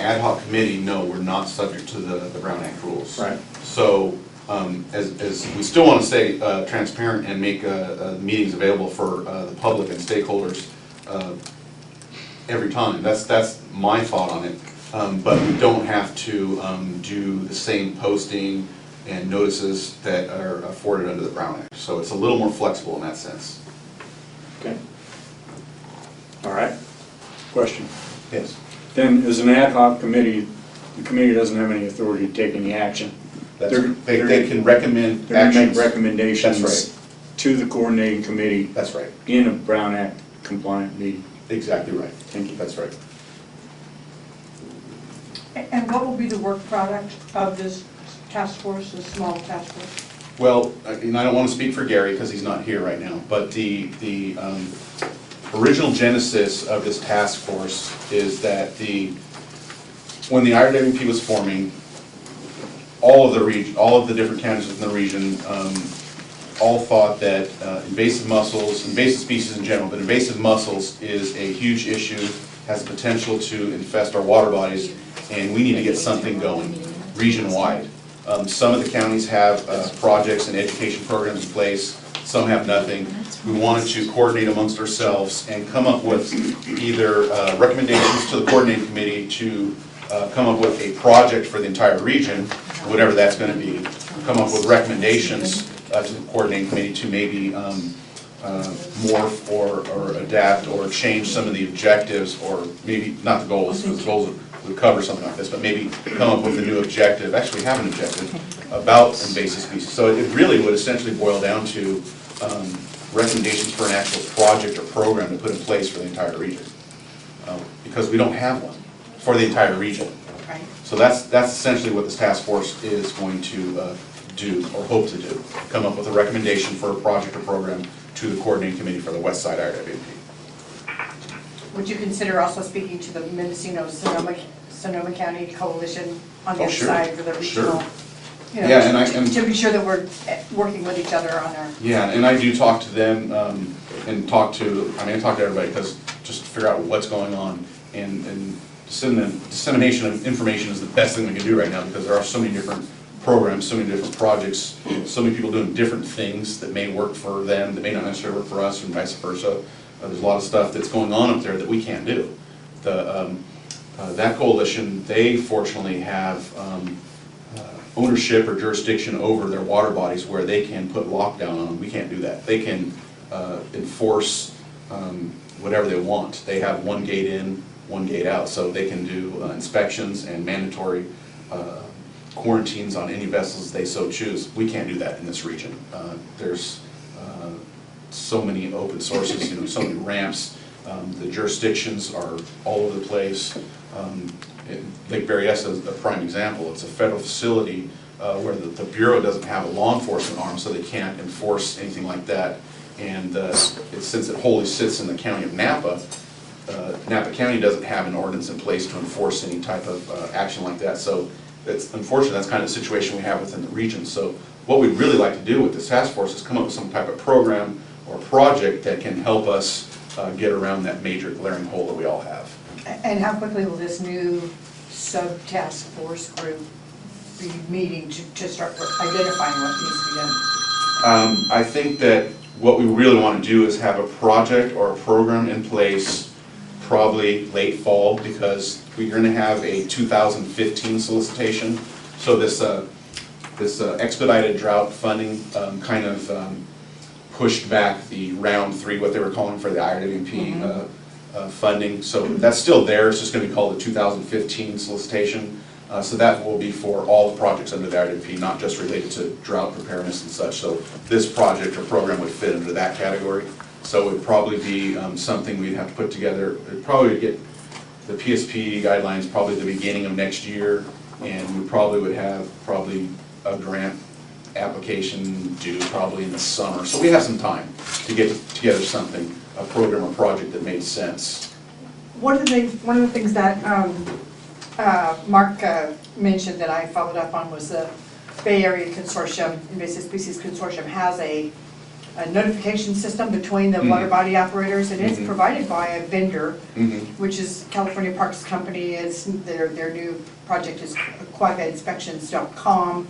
ad hoc committee, no, we're not subject to the Brown Act rules. Right. So, as we still want to stay transparent and make meetings available for the public and stakeholders every time. That's my thought on it. But we don't have to do the same posting and notices that are afforded under the Brown Act. So it's a little more flexible in that sense. Okay. All right. Question. Yes. Then, as an ad hoc committee, the committee doesn't have any authority to take any action. They can recommend They're going to make actions. recommendations That's right. to the coordinating committee That's right. in a Brown Act compliant meeting. Exactly right. Thank you. That's right. And what will be the work product of this task force, this small task force? Well, and I don't want to speak for Gary because he's not here right now, but the original genesis of this task force is that when the IRWP was forming, all of the different counties within the region all thought that invasive mussels, invasive species in general, but invasive mussels is a huge issue, has the potential to infest our water bodies, and we need to get something going region-wide. Some of the counties have projects and education programs in place, some have nothing. We wanted to coordinate amongst ourselves and come up with either recommendations to the coordinating committee to come up with a project for the entire region, whatever that's going to be, come up with recommendations to the coordinating committee to maybe morph or adapt or change some of the objectives, or maybe not the goals, because the goals would cover something like this, but maybe come up with a new objective, actually have an objective about invasive species. So it really would essentially boil down to recommendations for an actual project or program to put in place for the entire region, because we don't have one for the entire region. Right. So that's essentially what this task force is going to do, or hope to do, come up with a recommendation for a project or program to the coordinating committee for the West Side IRWP. Would you consider also speaking to the Mendocino-Sonoma County Coalition on the other sure. side for the regional? Sure. You know, Yeah, to be sure that we're working with each other on our. Yeah, and I do talk to them and talk to everybody, because just to figure out what's going on, and dissemination of information is the best thing we can do right now, because there are so many different programs, so many different projects, so many people doing different things that may work for them, that may not necessarily work for us, and vice versa. There's a lot of stuff that's going on up there that we can't do. That coalition, they fortunately have ownership or jurisdiction over their water bodies where they can put lockdown on them. We can't do that. They can enforce whatever they want. They have one gate in, one gate out, so they can do inspections and mandatory quarantines on any vessels they so choose. We can't do that in this region. There's so many open sources, so many ramps. The jurisdictions are all over the place. Lake Berryessa is a prime example. It's a federal facility where the Bureau doesn't have a law enforcement arm, so they can't enforce anything like that. And since it wholly sits in the county of Napa, Napa County doesn't have an ordinance in place to enforce any type of action like that. So unfortunately, that's kind of the situation we have within the region. So what we'd really like to do with this task force is come up with some type of program or project that can help us get around that major glaring hole that we all have. And how quickly will this new sub-task force group be meeting to start identifying what needs to be done? I think that what we really want to do is have a project or a program in place probably late fall, because we're going to have a 2015 solicitation. So this expedited drought funding kind of pushed back the round 3, what they were calling for the IRWP funding. So that's still there. It's just going to be called the 2015 solicitation. So that will be for all the projects under the IRWP, not just related to drought preparedness and such. So this project or program would fit into that category. So it would probably be something we'd have to put together. It'd probably get the PSP guidelines probably the beginning of next year, and we probably would have a grant application due probably in the summer. So we have some time to get together something, a program or project that made sense. One of the things that Mark mentioned that I followed up on was the Bay Area Consortium, Invasive Species Consortium, has a a notification system between the water body operators, and it's provided by a vendor, which is California Parks Company. It's their new project is quaggainspections.com.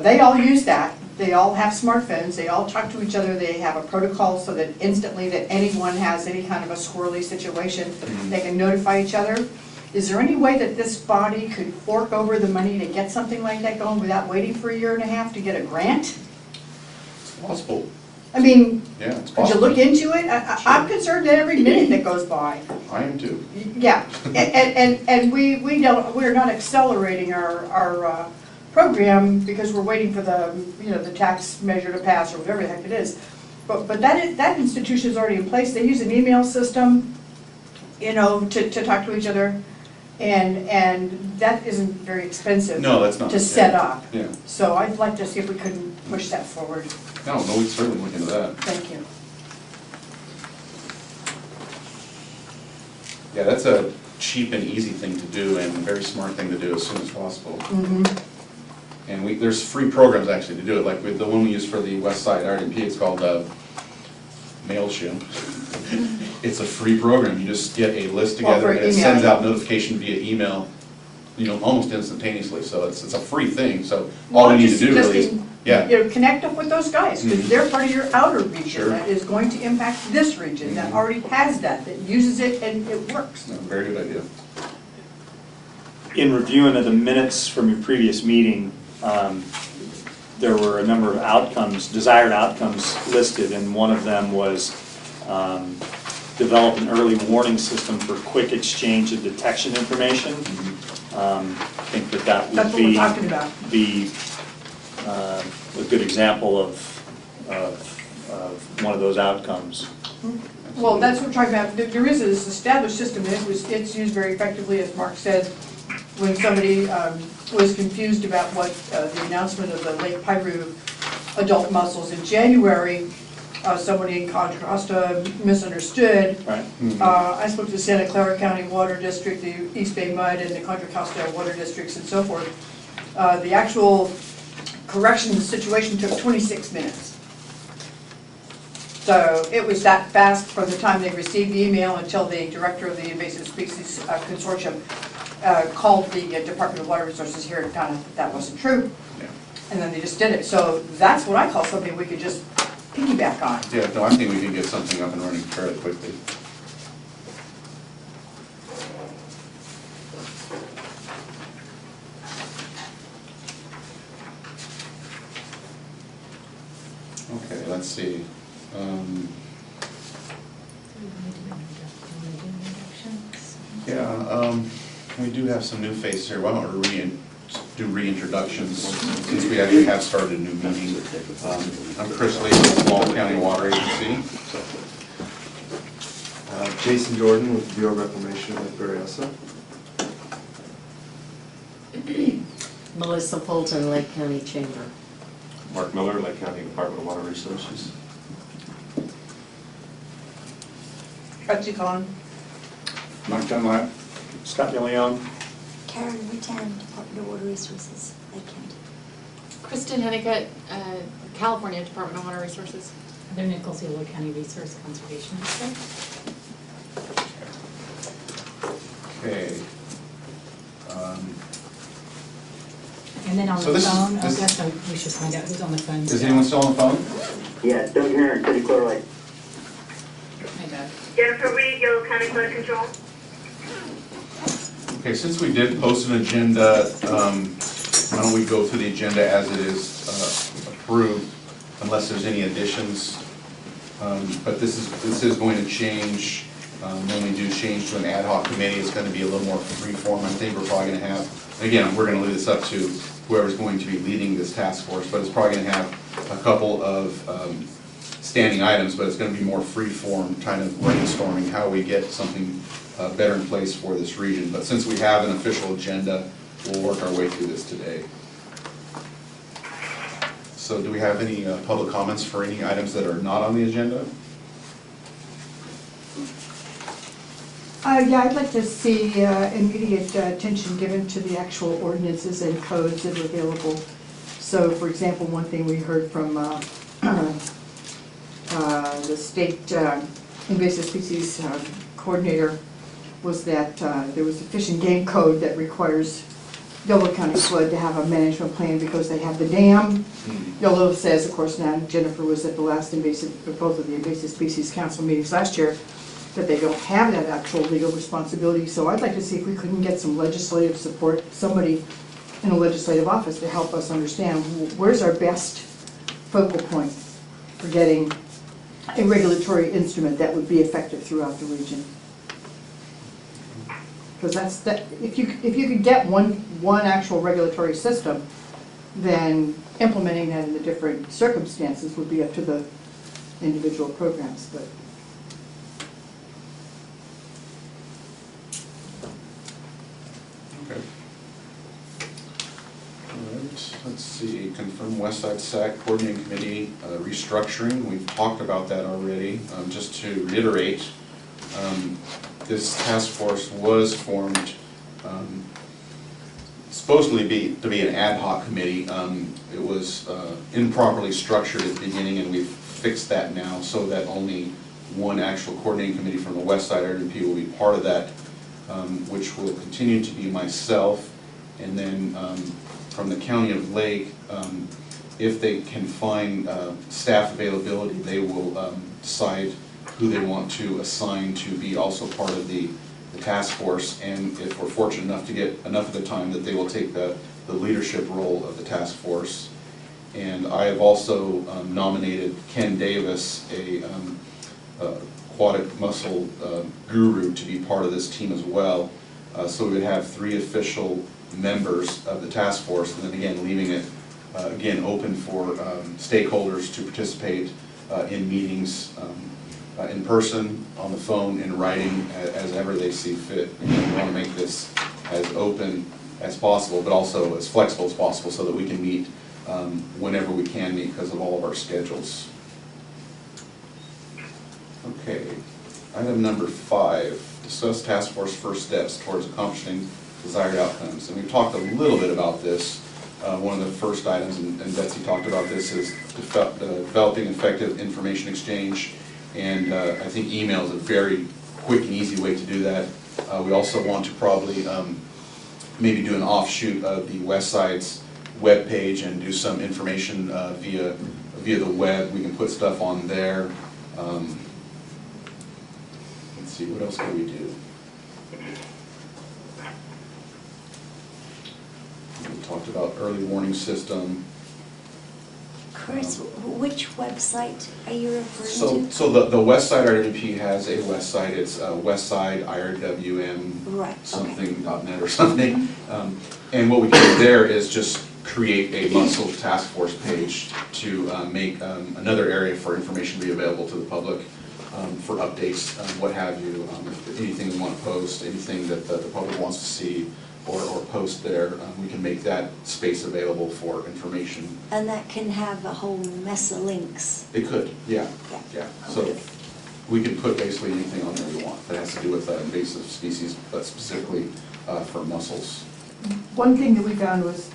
They all use that. They all have smartphones. They all talk to each other. They have a protocol so that instantly that anyone has any kind of a squirrely situation, they can notify each other. Is there any way that this body could fork over the money to get something like that going without waiting for a year and a half to get a grant? It's possible. I mean, Yeah, it's could possible. you look into it? I'm concerned that every minute that goes by. I am too. Yeah, and we're not accelerating our program because we're waiting for the, the tax measure to pass or whatever the heck it is. But that institution is already in place. They use an email system, to talk to each other. And that isn't very expensive. No, that's not. To set up. Yeah. So I'd like to see if we couldn't push that forward. No, we'd certainly look into that. Thank you. Yeah, that's a cheap and easy thing to do and a very smart thing to do as soon as possible. And there's free programs actually to do it, like with the one we use for the West Side RDP, it's called MailChimp. It's a free program. You just get a list together and it sends out notification via email, almost instantaneously. So it's a free thing. So all we need to do really is, connect up with those guys, because they're part of your outer region that is going to impact this region that already has that uses it and it works. No, very good idea. In reviewing of the minutes from your previous meeting, there were a number of desired outcomes listed, and one of them was develop an early warning system for quick exchange of detection information. I think that would That's what we're talking about. be a good example of one of those outcomes. Well, that's what we're talking about. There is this established system, and it's used very effectively, as Mark said, when somebody was confused about what the announcement of the Lake Piru adult mussels in January, somebody in Contra Costa misunderstood. Right. I spoke to the Santa Clara County Water District, the East Bay Mud, and the Contra Costa Water Districts, and so forth. The actual correction of the situation took 26 minutes. So it was that fast from the time they received the email until the director of the Invasive Species Consortium called the Department of Water Resources here and found out that wasn't true. Yeah. And then they just did it. So that's what I call something we could just piggyback on. Yeah, no, I think we can get something up and running fairly quickly. Okay, let's see. We do have some new faces here. Why don't we do reintroductions since we actually have started a new meeting. I'm Chris Lee with Small County Water Agency. Jason Jordan with the Bureau of Reclamation at Berryessa. Melissa Fulton, Lake County Chamber. Mark Miller, Lake County Department of Water Resources. Betsy Conn. Mike Dunlap. Scott DeLeon. Karen Rutan, Department of Water Resources, Lake County. Kristen Hennicutt, California Department of Water Resources. Heather Nichols, Yolo County Resource Conservation District. Okay. And then on So the this is- phone, this- I guess we should find out who's on the phone. Is anyone still on the phone? Yeah, Doug Heron, City Clear Lake. Hey, Doug. Jennifer Reed, Yolo County Flood Control. Okay, since we did post an agenda, why don't we go through the agenda as it is approved, unless there's any additions. But this is going to change, when we do change to an ad hoc committee, it's going to be a little more free form. I think we're probably going to have, again, we're going to leave this up to whoever's going to be leading this task force, but it's probably going to have a couple of standing items, but it's going to be more free form, kind of brainstorming how we get something better in place for this region. But since we have an official agenda, we'll work our way through this today. So do we have any public comments for any items that are not on the agenda? Yeah, I'd like to see immediate attention given to the actual ordinances and codes that are available. So, for example, one thing we heard from the state invasive species coordinator was that there was a fish and game code that requires Delaware County Flood to have a management plan because they have the dam. Yolo says, of course, now Jennifer was at the last both of the invasive species council meetings last year, that they don't have that actual legal responsibility. So I'd like to see if we couldn't get some legislative support, somebody in a legislative office to help us understand where's our best focal point for getting a regulatory instrument that would be effective throughout the region. Because if you could get one actual regulatory system, then implementing that in the different circumstances would be up to the individual programs. But Okay. All right, let's see, confirm West Side SAC Coordinating Committee restructuring. We've talked about that already. Just to reiterate, this task force was formed supposedly to be an ad hoc committee. It was improperly structured at the beginning, and we've fixed that now so that only one actual coordinating committee from the West Side RDP will be part of that, which will continue to be myself. And then from the County of Lake, if they can find staff availability, they will decide who they want to assign to be also part of the task force, and if we're fortunate enough to get enough of the time, that they will take the leadership role of the task force. And I have also nominated Ken Davis, a aquatic mussel guru, to be part of this team as well. So we would have 3 official members of the task force, and then again leaving it again open for stakeholders to participate in meetings in person, on the phone, in writing, as ever they see fit. And we want to make this as open as possible, but also as flexible as possible, so that we can meet whenever we can meet because of all of our schedules. Okay, item number 5, discuss task force first steps towards accomplishing desired outcomes. And we've talked a little bit about this. One of the first items, and Betsy talked about this, is developing effective information exchange. And I think email is a very quick and easy way to do that. We also want to probably maybe do an offshoot of the West Side's web page and do some information via the web. We can put stuff on there. Let's see, what else can we do? We talked about early warning system. Chris, which website are you referring to? So the West Side RWP has a website. It's Westside IRWM Right, something .net or something. And what we can do there is just create a Mussel task force page to make another area for information to be available to the public for updates, what have you. If anything we want to post, anything that the public wants to see or post there, we can make that space available for information. And that can have a whole mess of links. It could, yeah. So we can put basically anything on there we want that has to do with invasive species, but specifically for mussels. one thing that we found was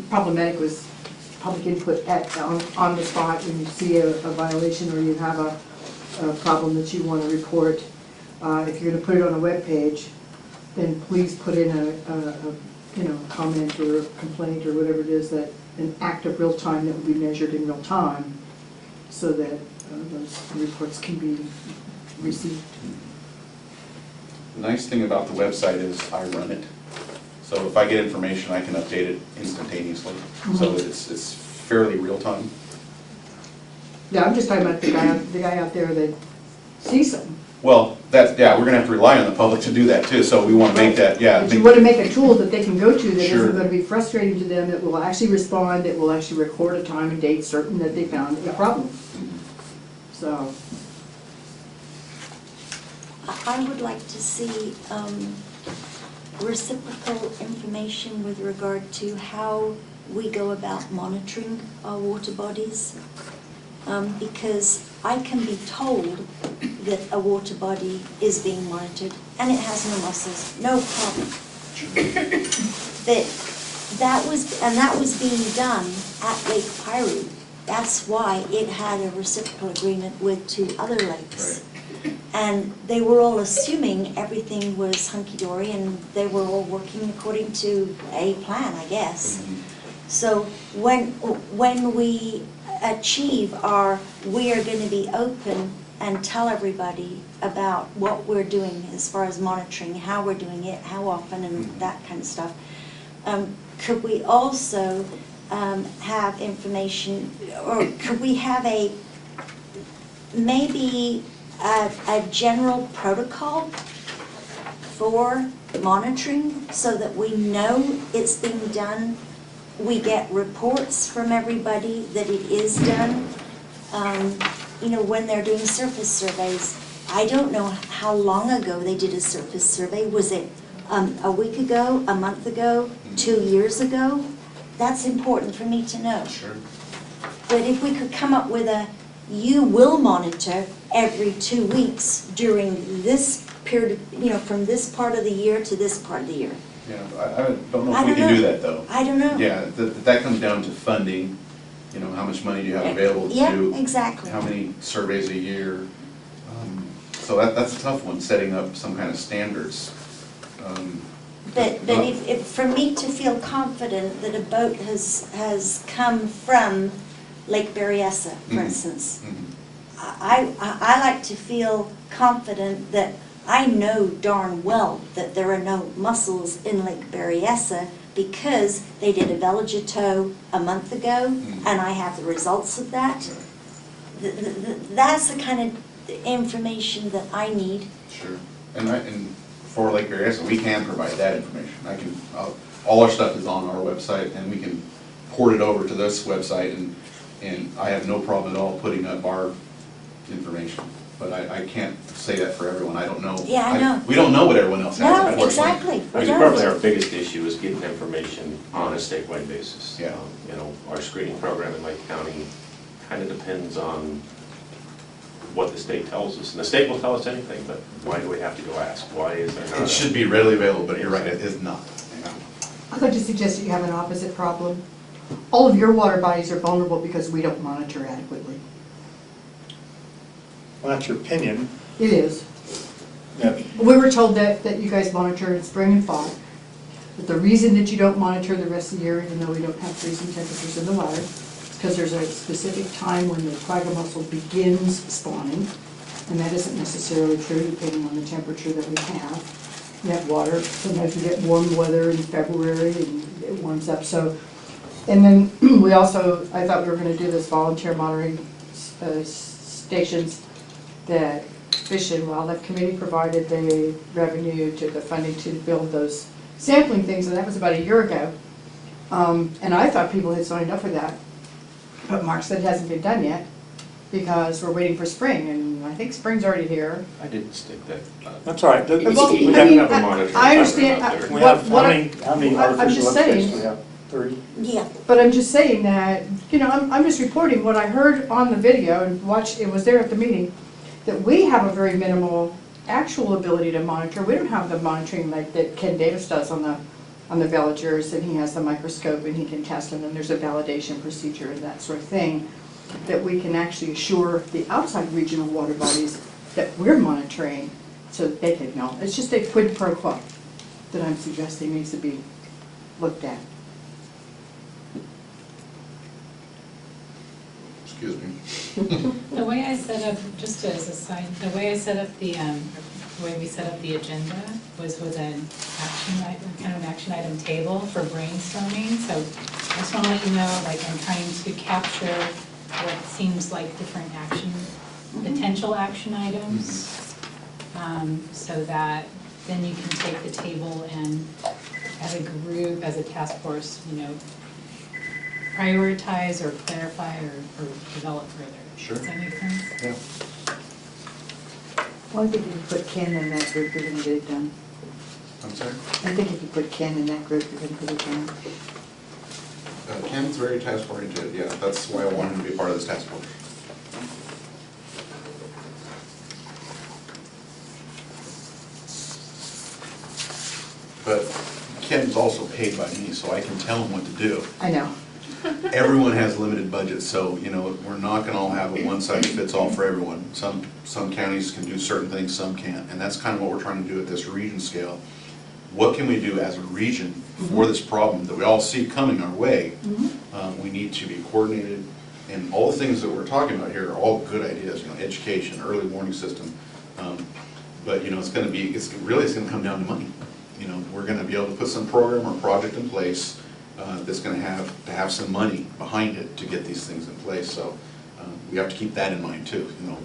problematic was public input on the spot when you see a violation or you have a problem that you want to report. If you're going to put it on a web page, then please put in a comment or a complaint or whatever it is, that an act of real time that will be measured in real time, so that those reports can be received. The nice thing about the website is I run it. So if I get information, I can update it instantaneously. So it's fairly real time. Yeah, I'm just talking about the guy out there that sees something. Well, we're gonna have to rely on the public to do that too, so we want to make that, But you want to make a tool that they can go to that Sure. isn't going to be frustrating to them, that will actually respond, that will actually record a time and date certain that they found a problem. So, I would like to see reciprocal information with regard to how we go about monitoring our water bodies. Because I can be told that a water body is being monitored and it has no mussels, no problem. That was being done at Lake Piru That's why it had a reciprocal agreement with 2 other lakes. And they were all assuming everything was hunky-dory and they were all working according to a plan, I guess. So when we achieve our, we are going to be open and tell everybody about what we're doing as far as monitoring, how we're doing it, how often, and that kind of stuff. Could we also have information, or could we have maybe a general protocol for monitoring so that we know it's being done? We get reports from everybody that it is done. You know, when they're doing surface surveys, I don't know how long ago they did a surface survey. Was it a week ago, a month ago, 2 years ago? That's important for me to know. Sure. But if we could come up with you will monitor every 2 weeks during this period, you know, from this part of the year to this part of the year. Yeah, I don't know I if we don't can do know. that, though. I don't know. Yeah, that comes down to funding, you know, how much money do you have available to Yeah, do? exactly. How many surveys a year? So that's a tough one, setting up some kind of standards. But if for me to feel confident that a boat has come from Lake Berryessa, for instance, I like to feel confident that I know darn well that there are no mussels in Lake Berryessa because they did a velage tow a month ago, and I have the results of that. That's the kind of information that I need. Sure. And for Lake Berryessa, we can provide that information. All our stuff is on our website, and we can port it over to this website, and I have no problem at all putting up our information. But I can't say that for everyone. I don't know. Yeah, I know. We don't know what everyone else has, No, unfortunately. exactly. I We mean, probably don't. our biggest issue is getting information on a statewide basis. Yeah. You know, our screening program in Lake County kind of depends on what the state tells us. And the state will tell us anything, but why do we have to go ask? Why is there not? It should be readily available, but you're right, it is not. Yeah. I'd like to suggest that you have an opposite problem. All of your water bodies are vulnerable because we don't monitor adequately. Well, that's your opinion. It is. Yeah. We were told that you guys monitor in spring and fall. But the reason that you don't monitor the rest of the year, even though we don't have freezing temperatures in the water, is because there's a specific time when the quagga mussel begins spawning. And that isn't necessarily true depending on the temperature that we have. We have water, sometimes we get warm weather in February and it warms up. So, and then we also, I thought we were going to do this volunteer monitoring stations that Fish and Wildlife Committee provided the revenue to the funding to build those sampling things, and that was about a year ago. And I thought people had signed up for that, but Mark said it hasn't been done yet because we're waiting for spring, and I think spring's already here. I didn't stick that. That's all right. Well, We I don't mean, have a monitoring I understand. program out there. We have, What how I- many I'm artificial just lift states saying- do we have? 30? Yeah. But I'm just saying that, you know, I'm just reporting what I heard on the video and watched, it was there at the meeting, that we have a very minimal actual ability to monitor. We don't have the monitoring like that Ken Davis does on the villagers, and he has the microscope and he can test them, and there's a validation procedure and that sort of thing, that we can actually assure the outside regional water bodies that we're monitoring so that they can know. It's just a quid pro quo that I'm suggesting needs to be looked at. Excuse me. The way I set up, just as a side, the way I set up the way we set up the agenda was with an action item, kind of an action item table for brainstorming. So I just want to let you know, like, I'm trying to capture what seems like different action, potential action items, so that then you can take the table and as a group, as a task force, you know, prioritize or clarify or develop further. Sure. Does that make sense? Yeah. Well, I think if you put Ken in that group, you're gonna get it done. I'm sorry? I think if you put Ken in that group, you're gonna get it done. Ken's very task oriented, yeah, that's why I wanted him to be part of this task force. But Ken's also paid by me, so I can tell him what to do. I know. everyone has limited budgets, so, you know, we're not gonna all have a one-size-fits-all for everyone. Some counties can do certain things, some can't, and that's kind of what we're trying to do at this region scale. What can we do as a region for this problem that we all see coming our way? We need to be coordinated, and all the things that we're talking about here are all good ideas, you know, education, early warning system. But, you know, it's gonna come down to money. You know, we're gonna be able to put some program or project in place that's gonna have some money behind it to get these things in place, so we have to keep that in mind too, you know.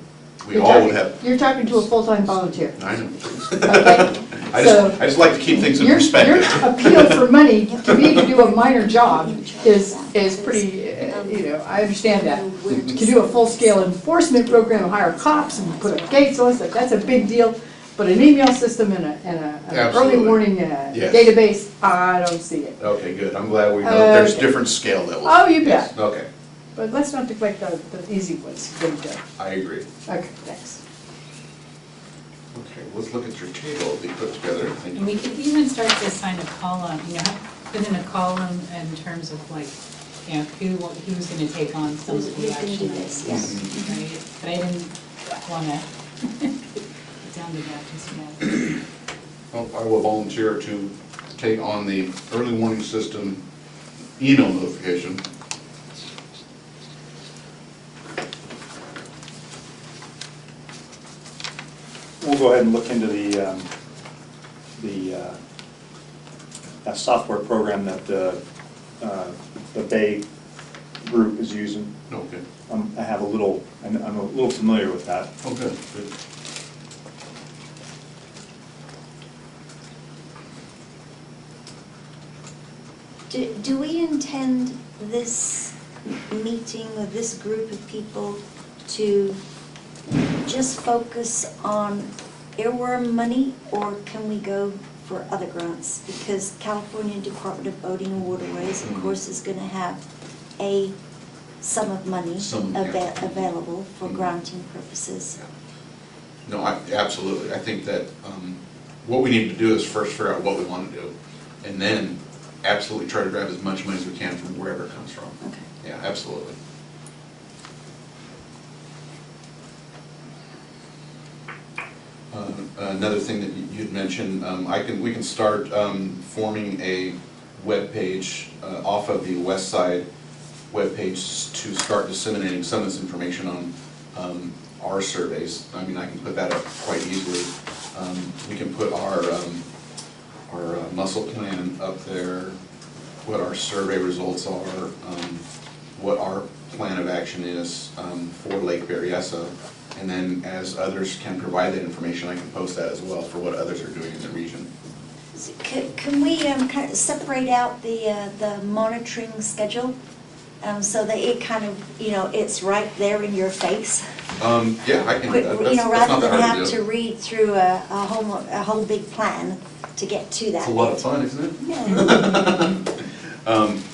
We all would have. You're talking to a full-time volunteer. I know. Okay. I So just like to keep things in your perspective. appeal for money, to me, to do a minor job is pretty, you know, I understand that. To do a full-scale enforcement program, hire cops and put up gates, all that stuff, that's a big deal. But an email system and an early Absolutely. warning Yes. database, I don't see it. Okay, good, I'm glad we know that there's Okay. different scale levels. Oh, you Yes. bet. Okay, But let's not neglect the easy ones. Good job. I agree. Okay, thanks. Okay, let's look at your table that you put together. Thank And we you. could even start to assign a column, you know, put in a column in terms of like, you know, who's gonna take on some of the Who's gonna do action this, items, yes. right? But I didn't wanna get down to that just yet. Well, I will volunteer to take on the early warning system email notification. We'll go ahead and look into that software program that the Bay group is using. Okay. I'm a little familiar with that. Oh, good, good. Do we intend this meeting with this group of people to just focus on earworm money, or can we go for other grants? Because California Department of Boating and Waterways, of course, is going to have a sum of money available for granting purposes. No, absolutely. I think that what we need to do is first figure out what we want to do, and then absolutely try to grab as much money as we can from wherever it comes from. Okay. Yeah, absolutely. Another thing that you'd mentioned, we can start forming a web page off of the West Side web page to start disseminating some of this information on our surveys. I mean, I can put that up quite easily. We can put our mussel plan up there, what our survey results are, what our plan of action is for Lake Berryessa. And then as others can provide that information, I can post that as well for what others are doing in the region. Can we kind of separate out the monitoring schedule so that it kind of, you know, it's right there in your face? Yeah, I can do that. You know, That's rather not that than hard have to to do. read through a whole big plan to get to that. It's a lot of fun, isn't it? Yeah.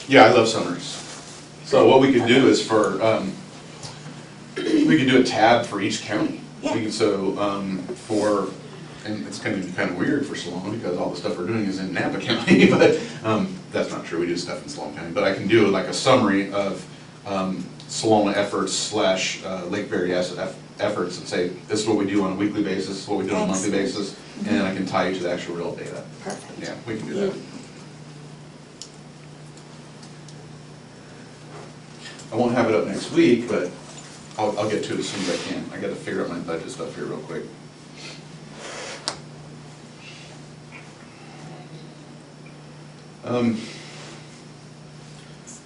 Yeah, I love summaries. So what we could do is we could do a tab for each county. Yeah. And it's going to be kind of weird for Saloma because all the stuff we're doing is in Napa County, but that's not true, we do stuff in Saloma County. But I can do like a summary of Saloma efforts / Lake Berryessa efforts and say, this is what we do on a weekly basis, this is what we do on a monthly basis, and then I can tie you to the actual real data. Perfect. Yeah, we can do that. I won't have it up next week, but I'll get to it as soon as I can. I gotta figure out my budget stuff here real quick.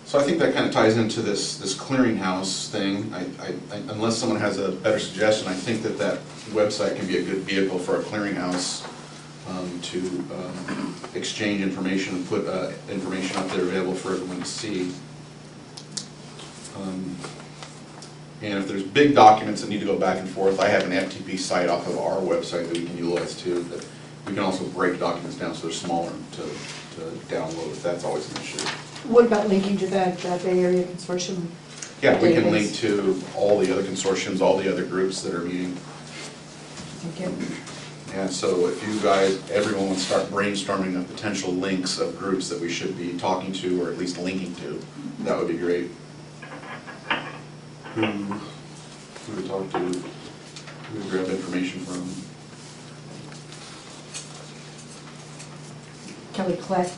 So I think that kind of ties into this clearinghouse thing. Unless someone has a better suggestion, I think that website can be a good vehicle for a clearinghouse to exchange information and put information up there available for everyone to see. And if there's big documents that need to go back and forth, I have an FTP site off of our website that we can utilize too. But we can also break documents down so they're smaller to download if that's always an issue. What about linking to that Bay Area Consortium? Yeah, we can database? link to all the other consortiums, all the other groups that are meeting. Thank you. And so if you guys, everyone would start brainstorming of potential links of groups that we should be talking to or at least linking to, that would be great. Who we talk to, who we grab information from. Kelly Klett,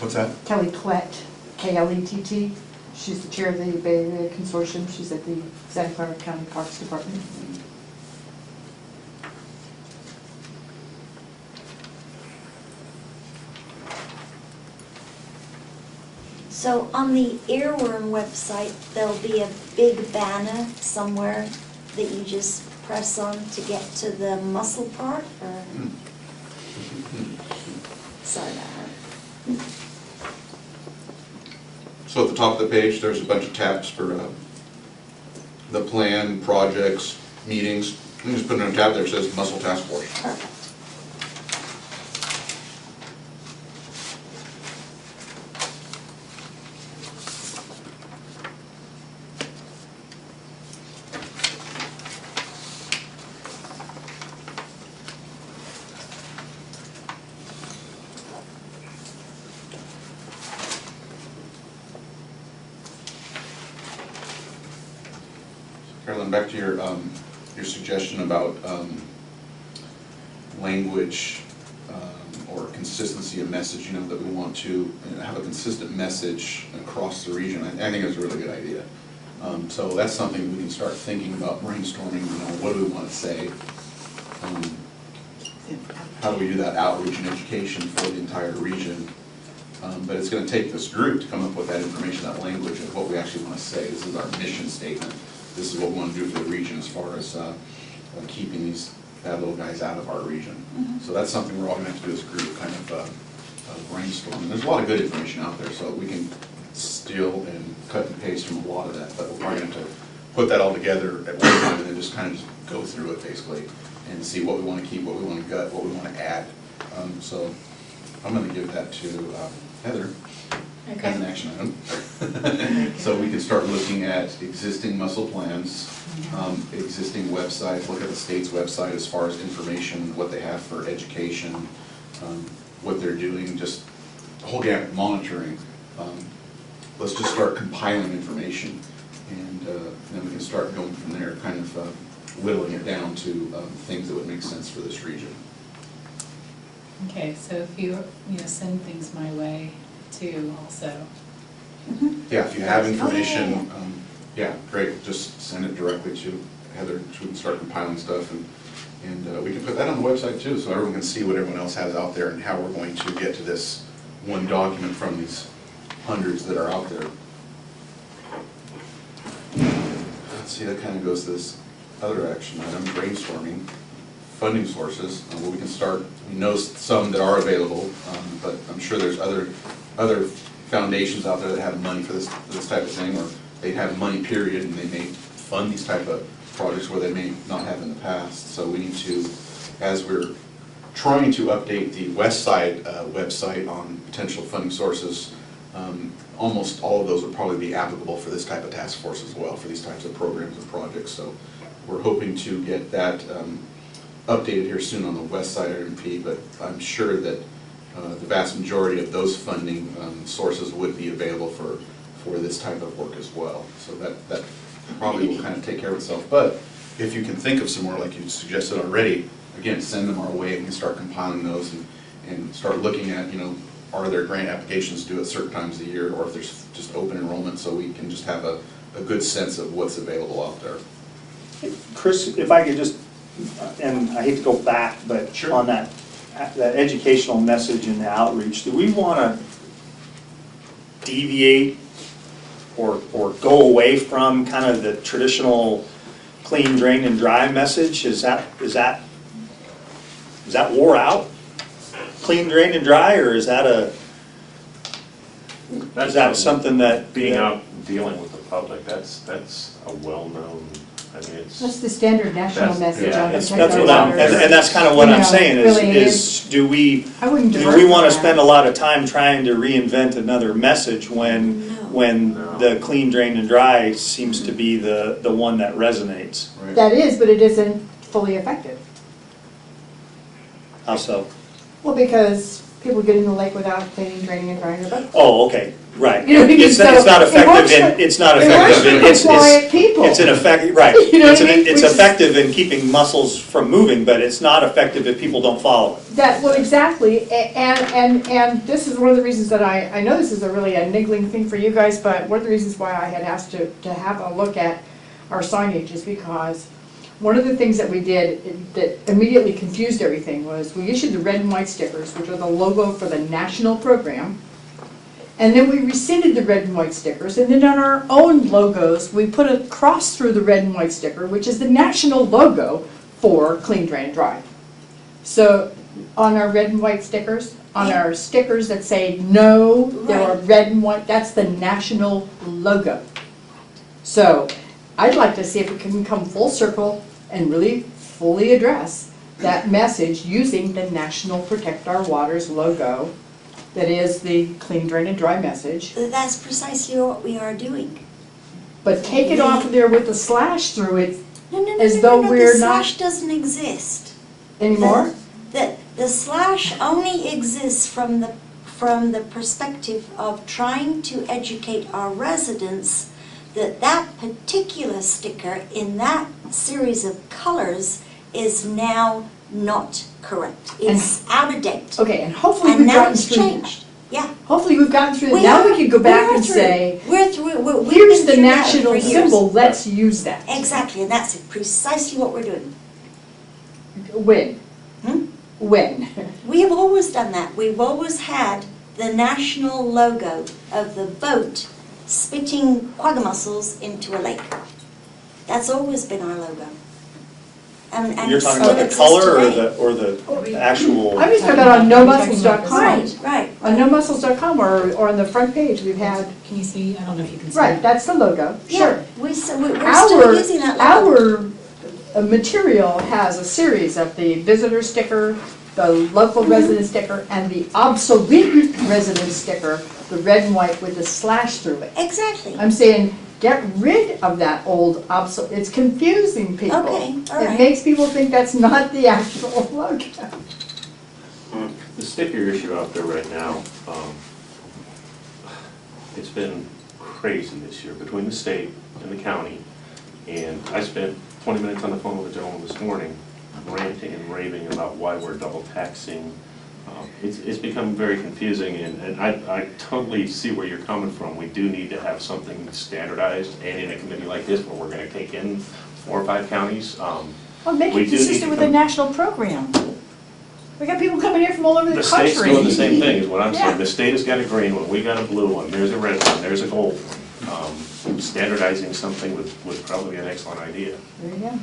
What's that? Kelly Klett, K-L-E-T-T. She's the chair of the Bay Area Consortium. She's at the Santa Clara County Parks Department. So on the earworm website, there'll be a big banner somewhere that you just press on to get to the mussel part, or? Sorry about that. So at the top of the page, there's a bunch of tabs for the plan, projects, meetings. You just put in a tab there that says Mussel Task Force. Perfect. Carolyn, back to your suggestion about language or consistency of message, you know, that we want to have a consistent message across the region. I think it's a really good idea. So that's something we can start thinking about brainstorming, you know, what do we want to say? How do we do that outreach and education for the entire region? But it's going to take this group to come up with that information, that language of what we actually want to say. This is our mission statement. This is what we want to do for the region as far as keeping these bad little guys out of our region. So that's something we're all going to have to do as a group, kind of brainstorm. And there's a lot of good information out there, so we can steal and cut and paste from a lot of that, but we're going to have to put that all together at one time and then just kind of just go through it basically and see what we want to keep, what we want to gut, what we want to add. So I'm going to give that to Heather. Okay. As an action item. So we can start looking at existing mussel plans, existing websites, look at the state's website as far as information, what they have for education, what they're doing, just the whole gamut, monitoring. Let's just start compiling information, and then we can start going from there, kind of whittling it down to things that would make sense for this region. Okay, so if you send things my way too also. Yeah, if you have information, yeah, great, just send it directly to Heather, she can start compiling stuff, and we can put that on the website too, so everyone can see what everyone else has out there and how we're going to get to this one document from these hundreds that are out there. Let's see, that kind of goes to this other action item, brainstorming, funding sources. Well, we can start, we know some that are available, but I'm sure there's other foundations out there that have money for this type of thing, or they have money period and they may fund these type of projects where they may not have in the past. So we need to, as we're trying to update the West Side website on potential funding sources, almost all of those would probably be applicable for this type of task force as well, for these types of programs and projects. So we're hoping to get that updated here soon on the West Side RMP, but I'm sure that the vast majority of those funding sources would be available for this type of work as well. So that probably will kind of take care of itself. But if you can think of some more, like you suggested already, again, send them our way and we can start compiling those and start looking at, are there grant applications due at certain times of the year, or if there's just open enrollment, so we can just have a good sense of what's available out there. Chris, if I could just, and I hate to go back, but Sure. On that educational message and the outreach, do we want to deviate or go away from kind of the traditional clean, drain, and dry message? Is that wore out? Clean, drain, and dry, or is that something that Being out dealing with the public, that's a well-known, I mean, it's. That's the standard national message on That's protect what our I'm, waters. and that's kind of what I'm saying Really is do we I wouldn't do divert we from want to that. spend a lot of time trying to reinvent another message when No. the clean, drain, and dry seems to be the one that resonates? Right? That is, but it isn't fully effective. How so? Well, because people get in the lake without cleaning, draining, and drying their boats. Oh, okay, right. You know what I mean? It's not So effective it works it's not It works effective for in, compliant people. it's an effect, right. You know what I mean? It's Which is- effective in keeping mussels from moving, but it's not effective if people don't follow it. Well, exactly, and this is one of the reasons that I know this is a really a niggling thing for you guys, but one of the reasons why I had asked to have a look at our signage is because one of the things that we did that immediately confused everything was we issued the red and white stickers, which are the logo for the national program, and then we rescinded the red and white stickers, and then on our own logos, we put a cross through the red and white sticker, which is the national logo for Clean, Drain, and Dry. So on our red and white stickers, on our stickers that say no, there are red and white, that's the national logo. So I'd like to see if we can come full circle and really fully address that message using the National Protect Our Waters logo that is the Clean, Drain, and Dry message. That's precisely what we are doing. But take it off of there with a slash through it No, as though we're the not slash doesn't exist. anymore. The slash only exists from the perspective of trying to educate our residents that particular sticker in that series of colors is now not correct. It's out of date. Okay, and hopefully And we've now gotten it's through. changed. Yeah. Hopefully we've gotten through. We Now are- we can go we back are and through. say, We're through. We've here's been the through that national for years. symbol, let's use that. Exactly, and that's precisely what we're doing. When? Hmm? When? We have always done that. We've always had the national logo of the boat spitting quagga mussels into a lake. That's always been our logo. And You're it talking still about the exists color today. or the actual? I'm just talking about on nomussels.com. Right. On nomussels.com or on the front page, we've had, Can you see, I don't know if you can see. right, that's the logo, Yeah, sure. we're still using that logo. Our material has a series of the visitor sticker, the local resident sticker, and the obsolete resident sticker, the red and white with the slash through it. Exactly. I'm saying, get rid of that old obsolete, it's confusing people. Okay, all It right. makes people think that's not the actual logo. The sticker issue out there right now, it's been crazy this year between the state and the county. And I spent 20 minutes on the phone with a gentleman this morning ranting and raving about why we're double taxing. It's become very confusing, and I totally see where you're coming from. We do need to have something standardized, and in a committee like this where we're going to take in 4 or 5 counties. Well, make We it do need consistent to with the come- national program. We got people coming here from all over the The country. state's doing the same thing, is what I'm Yeah. saying. The state has got a green one, we got a blue one, there's a red one, there's a gold one. Standardizing something would probably be an excellent idea. There you go.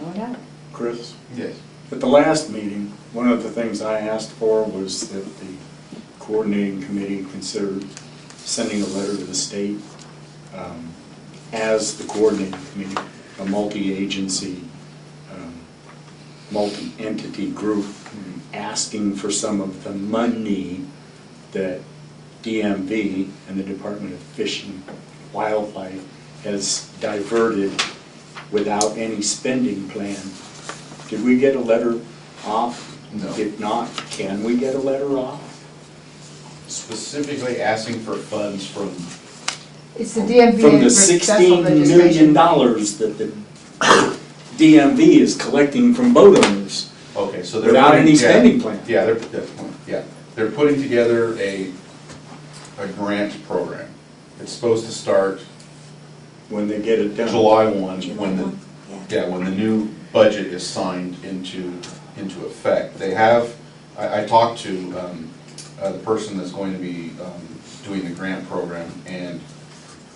No doubt. Chris, Yes. at the last meeting, one of the things I asked for was that the coordinating committee consider sending a letter to the state as the coordinating committee, a multi-agency, multi-entity group, asking for some of the money that DMV and the Department of Fish and Wildlife has diverted without any spending plan. Did we get a letter off? No. If not, can we get a letter off? Specifically asking for funds from, It's the DMV. From the successful $16 registration. million that the DMV is collecting from boat owners okay, so they're. without putting any together- spending plan. Yeah, they're putting together a grant program. It's supposed to start When they get it done. July 1, July when the, 1, when the new budget is signed into effect. They have, I talked to the person that's going to be doing the grant program, and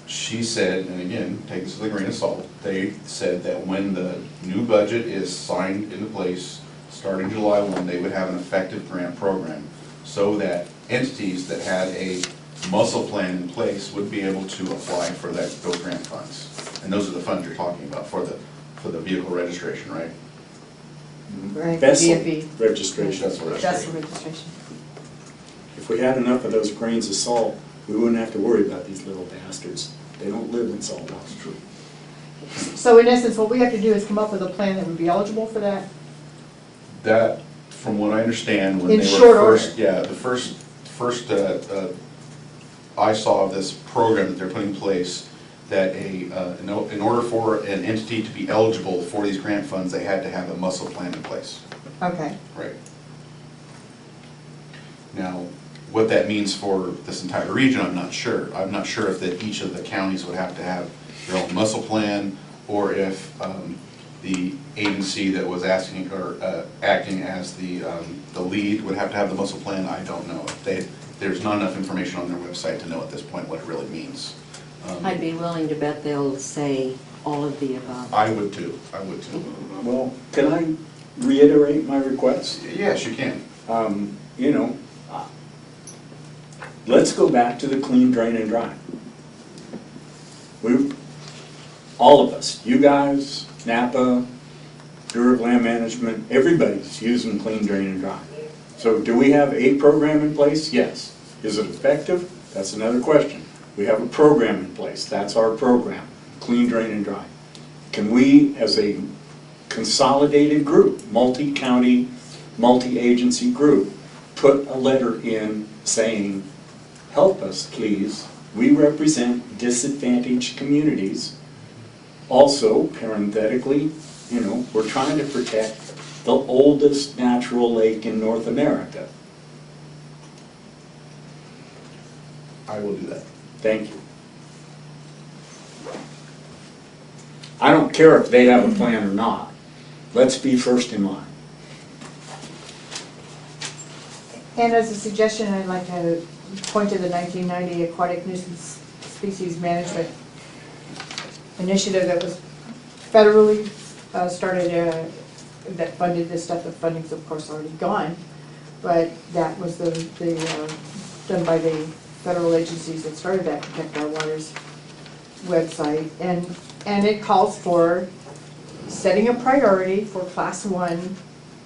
she said, and again, take this with a grain of salt, they said that when the new budget is signed into place, starting July 1, they would have an effective grant program, so that entities that had a mussel plan in place would be able to apply for those grant funds. And those are the funds you're talking about for the vehicle registration, right? Right, Vessel DMV. registration. Vessel That's the registration. If we had enough of those grains of salt, we wouldn't have to worry about these little bastards. They don't live in salt. That's true. So in essence, what we have to do is come up with a plan that would be eligible for that. That From what I understand, when In they were short order. first, yeah, the first I saw of this program that they're putting in place, that in order for an entity to be eligible for these grant funds, they had to have a mussel plan in place. Okay. Right. Now, what that means for this entire region, I'm not sure. I'm not sure if that each of the counties would have to have their own mussel plan, or if the agency that was asking or acting as the lead would have to have the mussel plan. I don't know. There's not enough information on their website to know at this point what it really means. I'd be willing to bet they'll say all of the above. I would too. I would too. Well, can I reiterate my request? Yes, you can. You know, let's go back to the clean, drain, and dry. All of us, you guys, Napa, Bureau of Land Management, everybody's using clean, drain, and dry. So do we have a program in place? Yes. Is it effective? That's another question. We have a program in place. That's our program, clean, drain, and dry. Can we, as a consolidated group, multi-county, multi-agency group, put a letter in saying, help us, please. We represent disadvantaged communities. Also, parenthetically, you know, we're trying to protect the oldest natural lake in North America. I will do that. Thank you. I don't care if they have a plan or not. Let's be first in line. And as a suggestion, I'd like to point to the 1990 Aquatic Nuisance Species Management Initiative that was federally started, that funded this stuff. The funding's of course already gone, but that was done by the federal agencies that started that Protect Our Waters website. And it calls for setting a priority for Class 1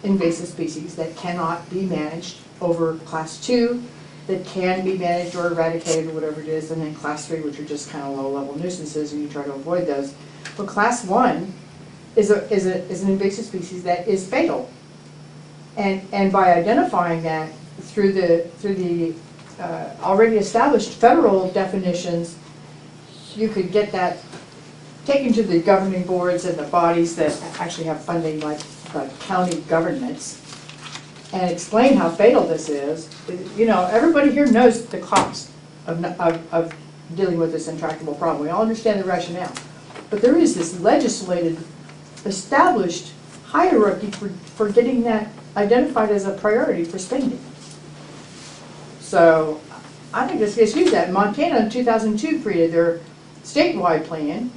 invasive species that cannot be managed over Class 2, that can be managed or eradicated or whatever it is, and then Class 3, which are just kind of low-level nuisances, and you try to avoid those. But Class 1 is an invasive species that is fatal. And by identifying that through the already established federal definitions, you could get that taken to the governing boards and the bodies that actually have funding, like county governments, and explain how fatal this is. You know, everybody here knows the cost of dealing with this intractable problem. We all understand the rationale. But there is this legislated, established hierarchy for getting that identified as a priority for spending. So I think this gets used. That Montana in 2002 created their statewide plan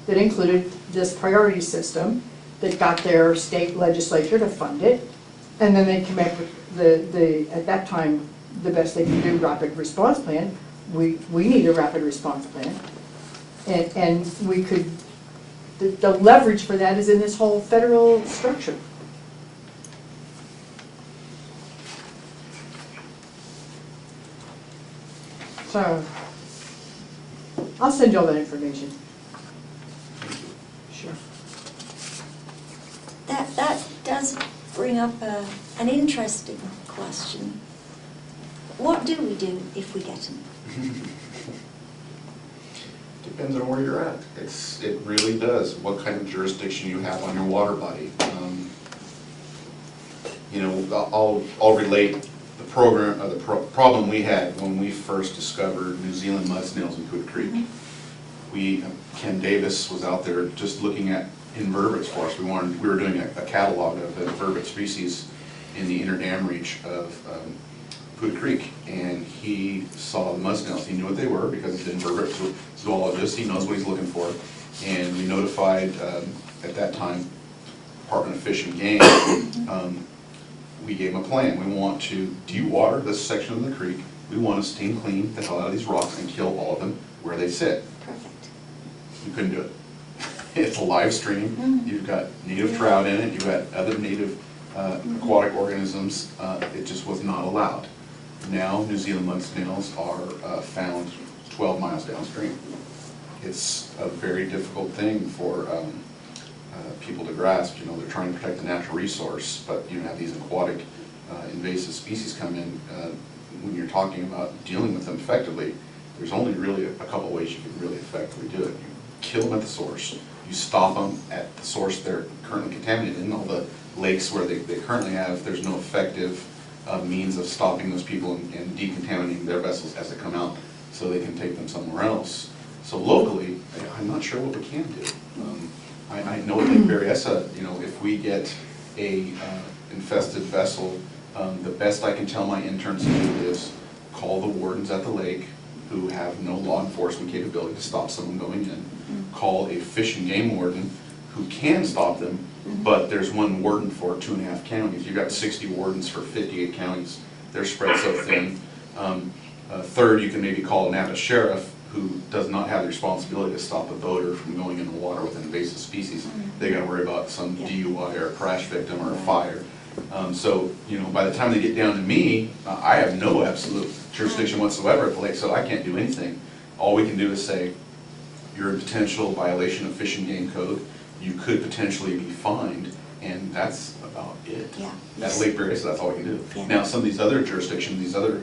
that included this priority system that got their state legislature to fund it. And then they came up with at that time, the best they could do, rapid response plan. We need a rapid response plan. And we could, the leverage for that is in this whole federal structure. So, I'll send you all that information. Sure. That does bring up an interesting question. What do we do if we get them? Depends on where you're at. It really does. What kind of jurisdiction you have on your water body. You know, I'll relate the problem we had when we first discovered New Zealand mud snails in Coot Creek. Ken Davis was out there just looking at invertebrates for us. We were doing a catalog of the invertebrate species in the inner dam reach of Coot Creek, and he saw the mud snails. He knew what they were because he's an invertebrate zoologist. He knows what he's looking for, and we notified at that time Department of Fish and Game. We gave him a plan. We want to de-water this section of the creek. We want to steam clean the hell out of these rocks and kill all of them where they sit. Perfect. You couldn't do it. It's a live stream. You've got native trout in it. You've got other native aquatic organisms. It just was not allowed. Now New Zealand mud snails are found 12 miles downstream. It's a very difficult thing for people to grasp. You know, they're trying to protect the natural resource, but you have these aquatic invasive species come in, when you're talking about dealing with them effectively, there's only really a couple ways you can really effectively do it. You kill them at the source, you stop them at the source they're currently contaminated in. All the lakes where they currently have, there's no effective means of stopping those people and decontaminating their vessels as they come out so they can take them somewhere else. So locally, I'm not sure what we can do. I know at Lake Berryessa, you know, if we get a infested vessel, the best I can tell my interns to do is call the wardens at the lake who have no law enforcement capability to stop someone going in, call a fish and game warden who can stop them, but there's one warden for 2.5 counties. You've got 60 wardens for 58 counties. They're spread so thin. Third, you can maybe call a Napa sheriff who does not have the responsibility to stop a boater from going in the water with an invasive species. They got to worry about some DUI or a crash victim or a fire. So, you know, by the time they get down to me, I have no absolute jurisdiction whatsoever at the lake, so I can't do anything. All we can do is say, you're a potential violation of Fish and Game Code. You could potentially be fined, and that's about it. Yeah. At Lake Berryessa, that's all we can do. Yeah. Now, some of these other jurisdictions, these other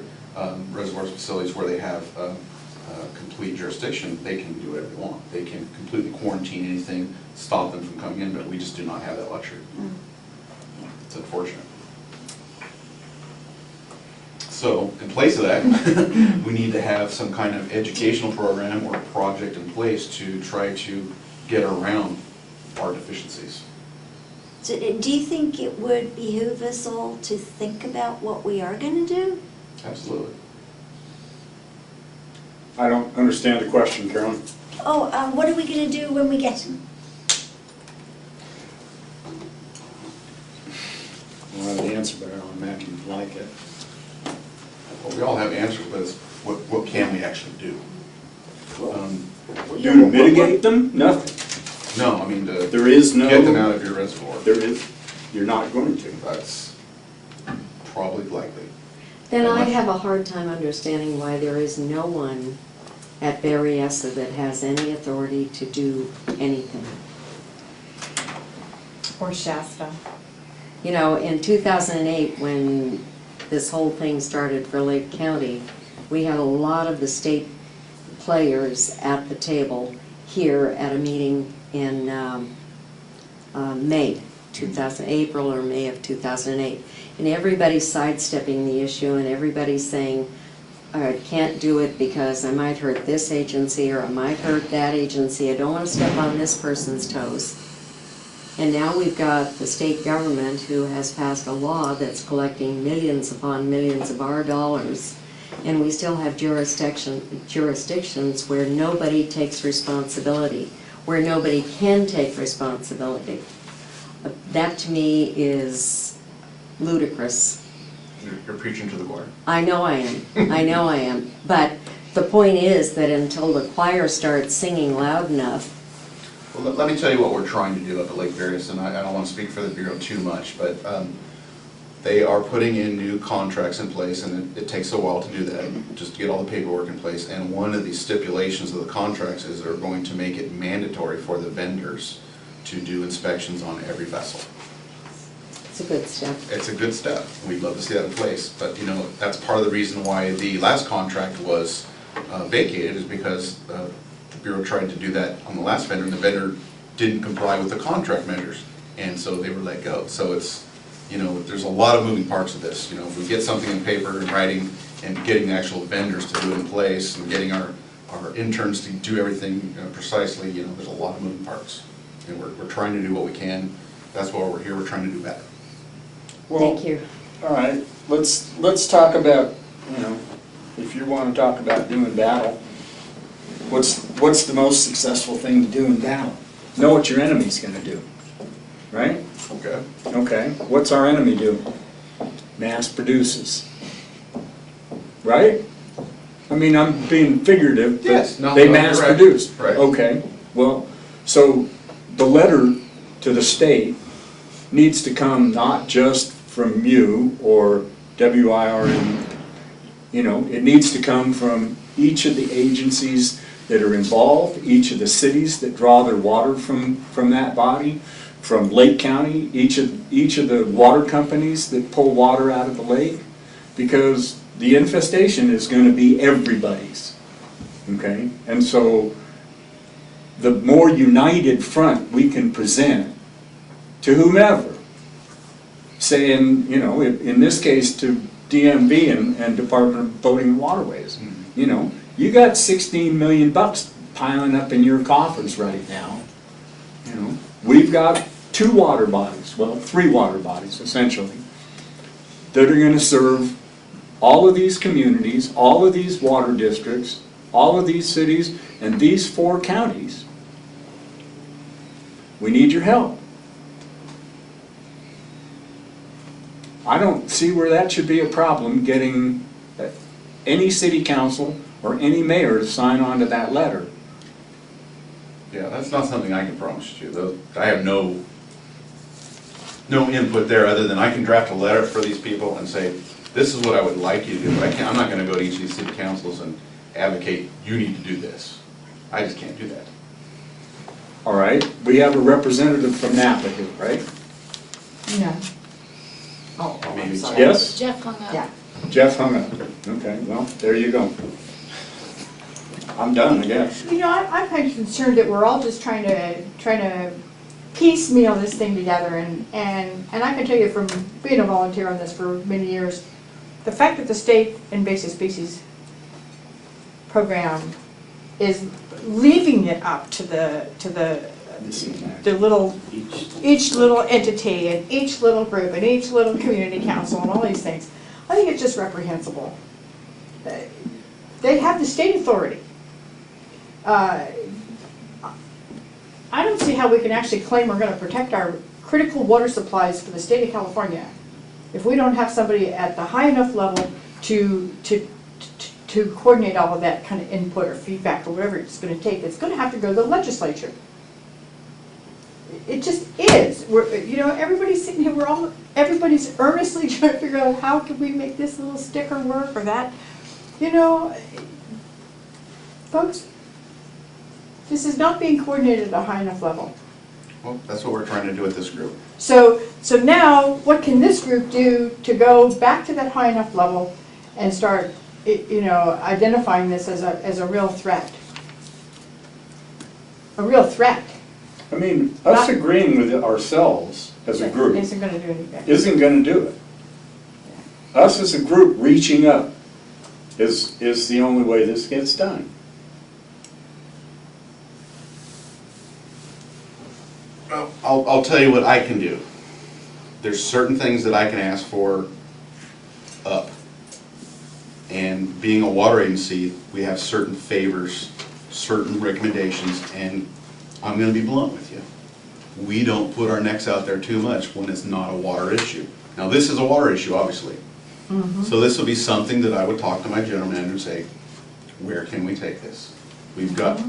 reservoirs facilities where they have complete jurisdiction, they can do whatever they want. They can completely quarantine anything, stop them from coming in, but we just do not have that luxury. It's unfortunate. So, in place of that, we need to have some kind of educational program or project in place to try to get around our deficiencies. So do you think it would behoove us all to think about what we are going to do? Absolutely. I don't understand the question, Carolyn. Oh, what are we going to do when we get them? I don't have the answer, but I don't imagine you'd like it. Well, we all have answers, but it's what can we actually do? Do to mitigate them? Nothing. No, I mean, to There is no. get them out of your reservoir. There is. You're not going to. That's probably likely. Then I have a hard time understanding why there is no one at Berryessa that has any authority to do anything. Or Shasta. You know, in 2008, when this whole thing started for Lake County, we had a lot of the state players at the table here at a meeting in April or May of 2008. And everybody's sidestepping the issue, and everybody's saying, I can't do it because I might hurt this agency or I might hurt that agency. I don't want to step on this person's toes. And now we've got the state government who has passed a law that's collecting millions upon millions of our dollars, and we still have jurisdictions where nobody takes responsibility, where nobody can take responsibility. That to me is ludicrous. You're preaching to the choir. I know I am. I know I am. But the point is that until the choir starts singing loud enough. Well, let me tell you what we're trying to do up at Lake Berryessa, and I don't want to speak for the Bureau too much, but they are putting in new contracts in place, and it takes a while to do that, just to get all the paperwork in place. And one of the stipulations of the contracts is they're going to make it mandatory for the vendors to do inspections on every vessel. It's a good step. It's a good step. We'd love to see that in place, but you know, that's part of the reason why the last contract was vacated, is because the Bureau tried to do that on the last vendor, and the vendor didn't comply with the contract measures, and so they were let go. So it's, you know, there's a lot of moving parts of this. You know, if we get something in paper and writing, and getting the actual vendors to do it in place, and getting our interns to do everything precisely, you know, there's a lot of moving parts. And we're trying to do what we can. That's why we're here. We're trying to do better. Well, Thank you. all right, let's talk about, you know, if you want to talk about doing battle, what's the most successful thing to do in battle? Know what your enemy's going to do, right? Okay. Okay, what's our enemy do? Mass produces, right? I mean, I'm being figurative, but Yes, no, they no, mass correct. produce. Right. Okay, well, so the letter to the state needs to come not just from you or WIRN, you know, it needs to come from each of the agencies that are involved, each of the cities that draw their water from that body, from Lake County, each of the water companies that pull water out of the lake, because the infestation is going to be everybody's, okay? And so the more united front we can present to whomever, saying, you know, in this case to DMV and Department of Boating and Waterways, you know, you got $16 million piling up in your coffers right now. You know, we've got 2 water bodies, well, 3 water bodies essentially, that are going to serve all of these communities, all of these water districts, all of these cities, and these 4 counties. We need your help. I don't see where that should be a problem getting any city council or any mayor to sign on to that letter. Yeah, that's not something I can promise you, though. I have no input there, other than I can draft a letter for these people and say, this is what I would like you to do, but I'm not gonna go to each of these city councils and advocate, you need to do this. I just can't do that. All right, we have a representative from Napa here, right? No. Oh, Maybe. sorry. Yes? Jeff hung up. Yeah. Jeff hung up. Okay, well, there you go. I'm done, I guess. You know, I'm kind of concerned that we're all just trying to piecemeal this thing together, and I can tell you from being a volunteer on this for many years, the fact that the state invasive species program is leaving it up to the little, each little entity and each little group and each little community council and all these things, I think it's just reprehensible. They have the state authority. I don't see how we can actually claim we're going to protect our critical water supplies for the state of California if we don't have somebody at the high enough level to coordinate all of that kind of input or feedback or whatever it's going to take. It's going to have to go to the legislature. It just is. You know, everybody's sitting here. Everybody's earnestly trying to figure out how can we make this little sticker work or that. You know, folks, this is not being coordinated at a high enough level. Well, that's what we're trying to do with this group. So now, what can this group do to go back to that high enough level and start, you know, identifying this as a real threat? A real threat. I mean, us agreeing with ourselves as a group Isn't going to do anything. isn't going to do it. Us as a group reaching up is the only way this gets done. I'll tell you what I can do. There's certain things that I can ask for up. And being a water agency, we have certain favors, certain recommendations, and I'm going to be blunt with you. We don't put our necks out there too much when it's not a water issue. Now, this is a water issue, obviously. So this will be something that I would talk to my general manager and say, where can we take this? We've got,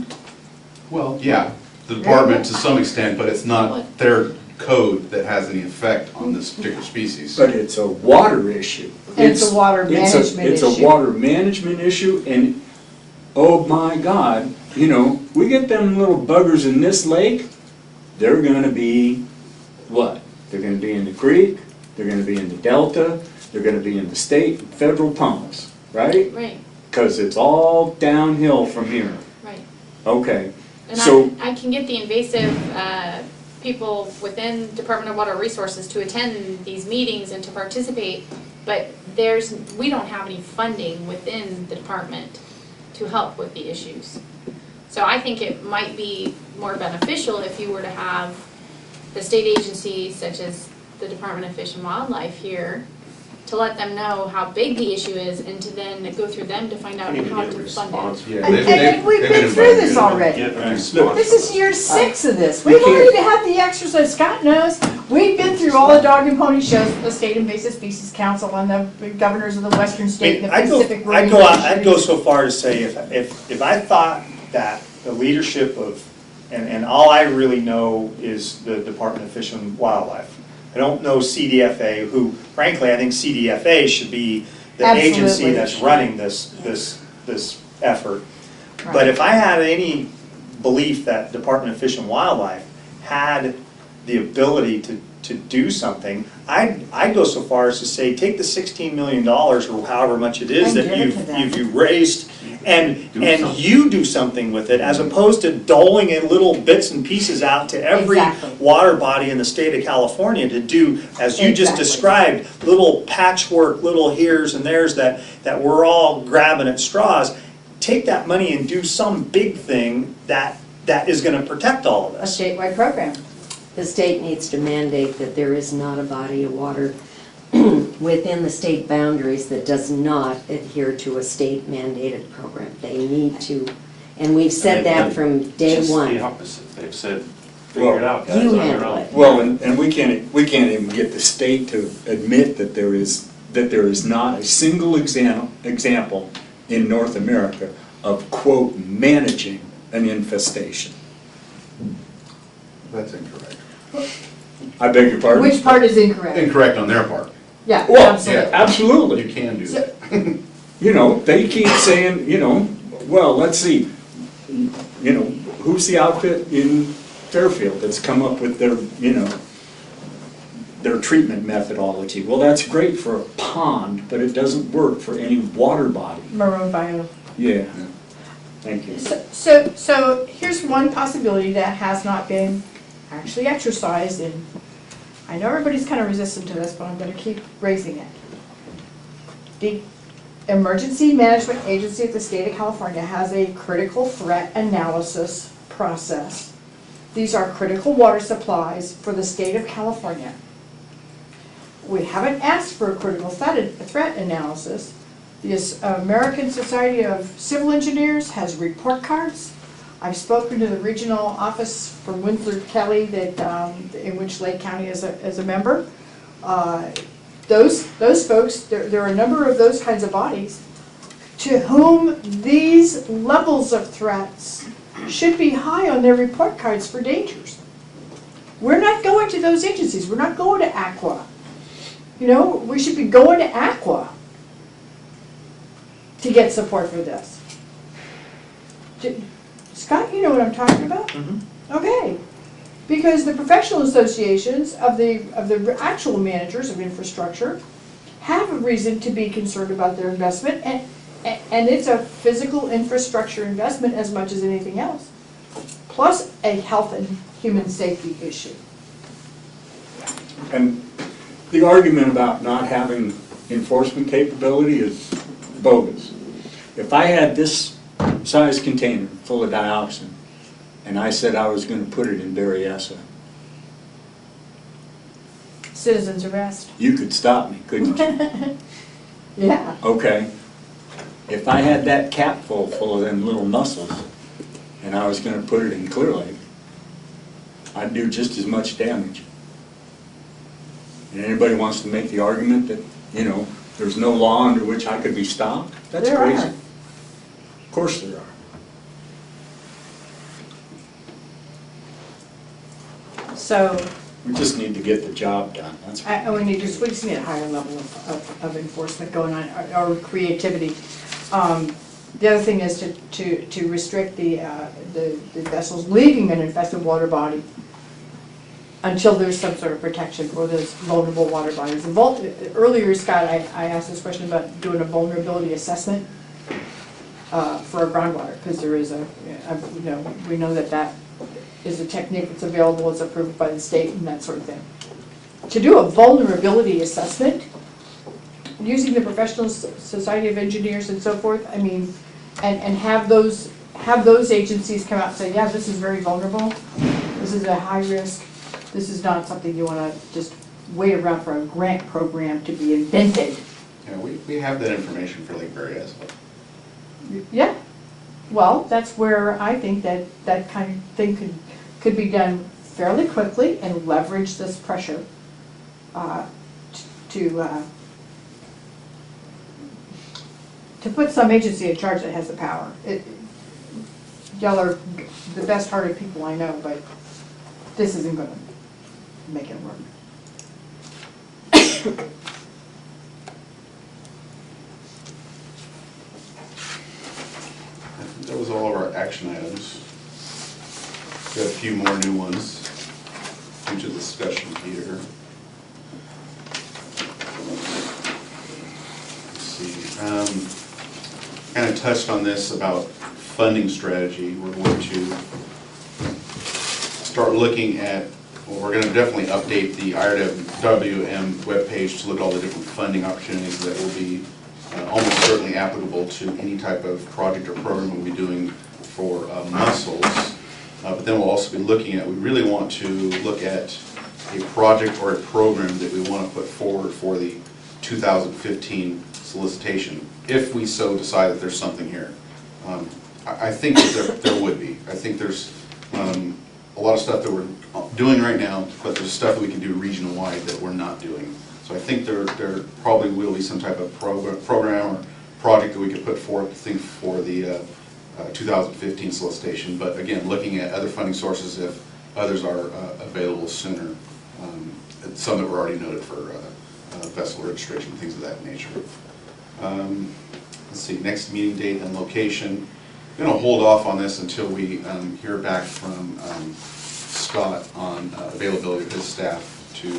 well, yeah, the department to some extent, but it's not their code that has any effect on this particular species. But it's a water issue. It's a water management It's issue. a water management issue, and oh my God, you know, we get them little buggers in this lake, they're gonna be what? They're gonna be in the creek, they're gonna be in the delta, they're gonna be in the state and federal pumps, right? Right, Because it's all downhill from here. right. Okay, And so, I can get the invasive people within Department of Water Resources to attend these meetings and to participate, but we don't have any funding within the department to help with the issues. So I think it might be more beneficial if you were to have the state agencies such as the Department of Fish and Wildlife here to let them know how big the issue is and to then go through them to find out We need to how get a to fund response. it. Yeah, And we've been through this already. Get a Right. response. This is year 6 of this. You We've can't- already had the exercise. Scott knows. We've been through all the dog and pony shows with the State Invasive Species Council and the governors of the Western State and the Pacific Marine I'd go Fisheries. so far to say if I thought that the leadership of, and all I really know is the Department of Fish and Wildlife. I don't know CDFA, who frankly I think CDFA should be the agency Absolutely. that's running this effort. But Right. if I had any belief that Department of Fish and Wildlife had the ability to do something, I'd go so far as to say, take the $16 million or however much it is And that give it to them. you've raised, and something. you do something with it, as opposed to doling in little bits and pieces out to every Exactly. water body in the state of California to do, as you just Exactly. described, little patchwork, little heres and theres that we're all grabbing at straws. Take that money and do some big thing that is gonna protect all of A us. statewide program. The state needs to mandate that there is not a body of water within the state boundaries that does not adhere to a state mandated program. They need to, and we've said that from day Just the one. opposite. They've said, figure it out, guys, You on your handle own. it. Well, and we can't even get the state to admit that there is not a single example in North America of, quote, managing an infestation. That's incorrect. I beg your pardon? Which part is incorrect? Incorrect on their part. Yeah, Well, absolutely. absolutely. You can do So- that. You know, they keep saying, you know, well, let's see, you know, who's the outfit in Fairfield that's come up with their, you know, their treatment methodology? Well, that's great for a pond, but it doesn't work for any water body. Maroon bio. Yeah, thank you. So here's one possibility that has not been actually exercised, and I know everybody's kind of resistant to this, but I'm gonna keep raising it. The Emergency Management Agency of the state of California has a critical threat analysis process. These are critical water supplies for the state of California. We haven't asked for a critical threat analysis. The American Society of Civil Engineers has report cards. I've spoken to the regional office for Winslow Kelly that, in which Lake County is a member. Those folks, there are a number of those kinds of bodies to whom these levels of threats should be high on their report cards for dangers. We're not going to those agencies. We're not going to Aqua. You know, we should be going to Aqua to get support for this. Scott, you know what I'm talking about? Mm-hmm. Okay. Because the professional associations of the actual managers of infrastructure have a reason to be concerned about their investment, and it's a physical infrastructure investment as much as anything else, plus a health and human safety issue. And the argument about not having enforcement capability is bogus. If I had this size container full of dioxin, and I said I was going to put it in Berryessa, Citizens arrest. you could stop me, couldn't you? Yeah. Okay. If I had that cap full of them little mussels, and I was going to put it in Clear Lake, I'd do just as much damage. And anybody wants to make the argument that, you know, there's no law under which I could be stopped? That's There crazy. are. Of course there are. So, We just need to get the job done, that's all. we just need a higher level of enforcement going on, or creativity. The other thing is to restrict the vessels leaving an infested water body until there's some sort of protection for those vulnerable water bodies. Earlier, Scott, I asked this question about doing a vulnerability assessment for our groundwater, because there is we know that is a technique that's available, it's approved by the state and that sort of thing. To do a vulnerability assessment, using the Professional Society of Engineers and so forth, I mean, and have those agencies come out and say, yeah, this is very vulnerable, this is a high risk, this is not something you want to just wait around for a grant program to be invented. Yeah, we have that information for Lake Berryessa. Yeah, well, that's where I think that kind of thing could be done fairly quickly and leverage this pressure to put some agency in charge that has the power. Y'all are the best-hearted people I know, but this isn't going to make it work. That was all of our action items. We have a few more new ones. you to the discussion here. Let's see, kind of touched on this about funding strategy. We're going to start looking at, well, we're going to definitely update the IRWM webpage to look at all the different funding opportunities that will be almost certainly applicable to any type of project or program we'll be doing for Mussels. But then we'll also be looking at, we really want to look at a project or a program that we want to put forward for the 2015 solicitation, if we so decide that there's something here. I think that there would be. I think there's a lot of stuff that we're doing right now, but there's stuff that we can do region-wide that we're not doing. So I think there probably will be some type of program or project that we could put forth, I think, for the 2015 solicitation. But again, looking at other funding sources if others are available sooner. Some that were already noted for vessel registration, things of that nature. Let's see, next meeting date and location. I'm going to hold off on this until we hear back from Scott on availability of his staff to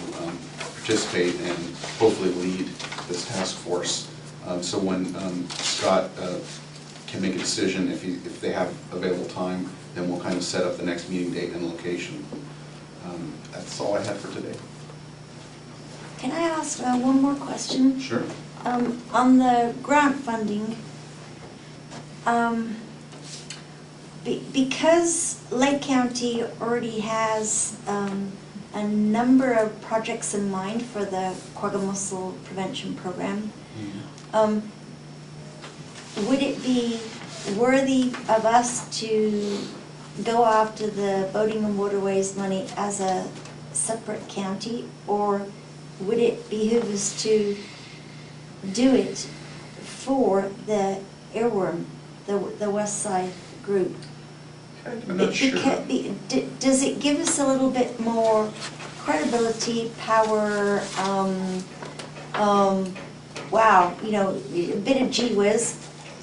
participate and hopefully lead this task force. So when Scott can make a decision, if they have available time, then we'll kind of set up the next meeting date and location. That's all I have for today. Can I ask one more question? Sure. On the grant funding, because Lake County already has a number of projects in mind for the quagga mussel prevention program, would it be worthy of us to go after the boating and waterways money as a separate county, or would it behoove us to do it for the earworm, the West Side group? I'm not sure. Does it give us a little bit more credibility, power, wow, you know, a bit of gee whiz?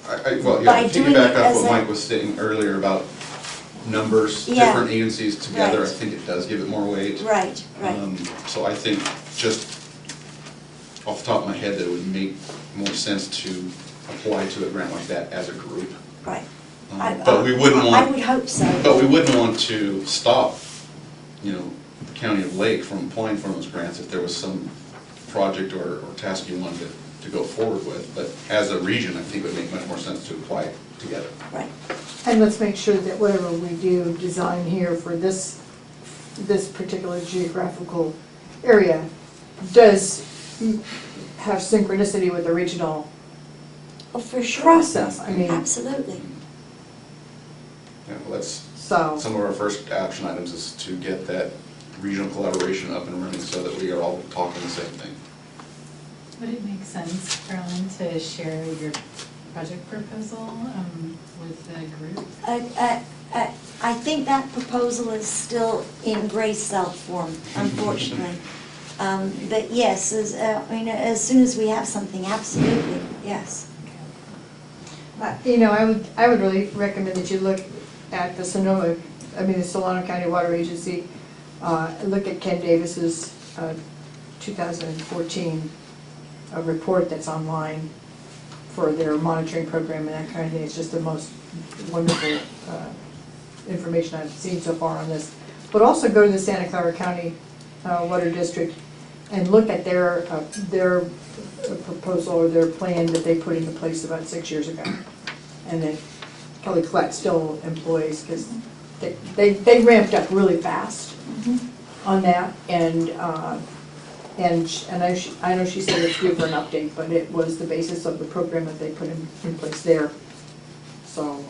Well, yeah, to piggyback off what Mike was saying earlier about numbers, different agencies together, Right. I think it does give it more weight. Right, right. So I think just off the top of my head that it would make more sense to apply to a grant like that as a group. Right. But we wouldn't want. I would hope so. But we wouldn't want to stop, you know, the County of Lake from applying for those grants if there was some project or task you wanted to go forward with. But as a region, I think it would make much more sense to apply together. Right. And let's make sure that whatever we do design here for this particular geographical area does have synchronicity with the regional Oh, for sure. process. I mean, Absolutely. Yeah, well, that's so. some of our first action items is to get that regional collaboration up and running so that we are all talking the same thing. Would it make sense, Carolyn, to share your project proposal with the group? I think that proposal is still in gray cell form, unfortunately. But yes, as soon as we have something, absolutely, yes. You know, I would really recommend that you look at the the Solano County Water Agency, look at Ken Davis's 2014 report that's online for their monitoring program and that kind of thing. It's just the most wonderful information I've seen so far on this. But also go to the Santa Clara County Water District and look at their proposal or their plan that they put into place about 6 years ago. And that Kelly Collette still employs, because they ramped up really fast on that. And I know she said it's due for an update, but it was the basis of the program that they put in place there. So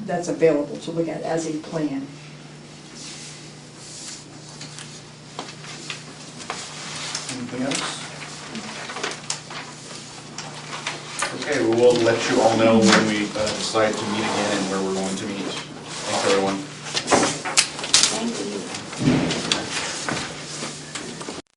that's available to look at as a plan. Anything else? Okay, well, we'll let you all know when we decide to meet again and where we're going to meet.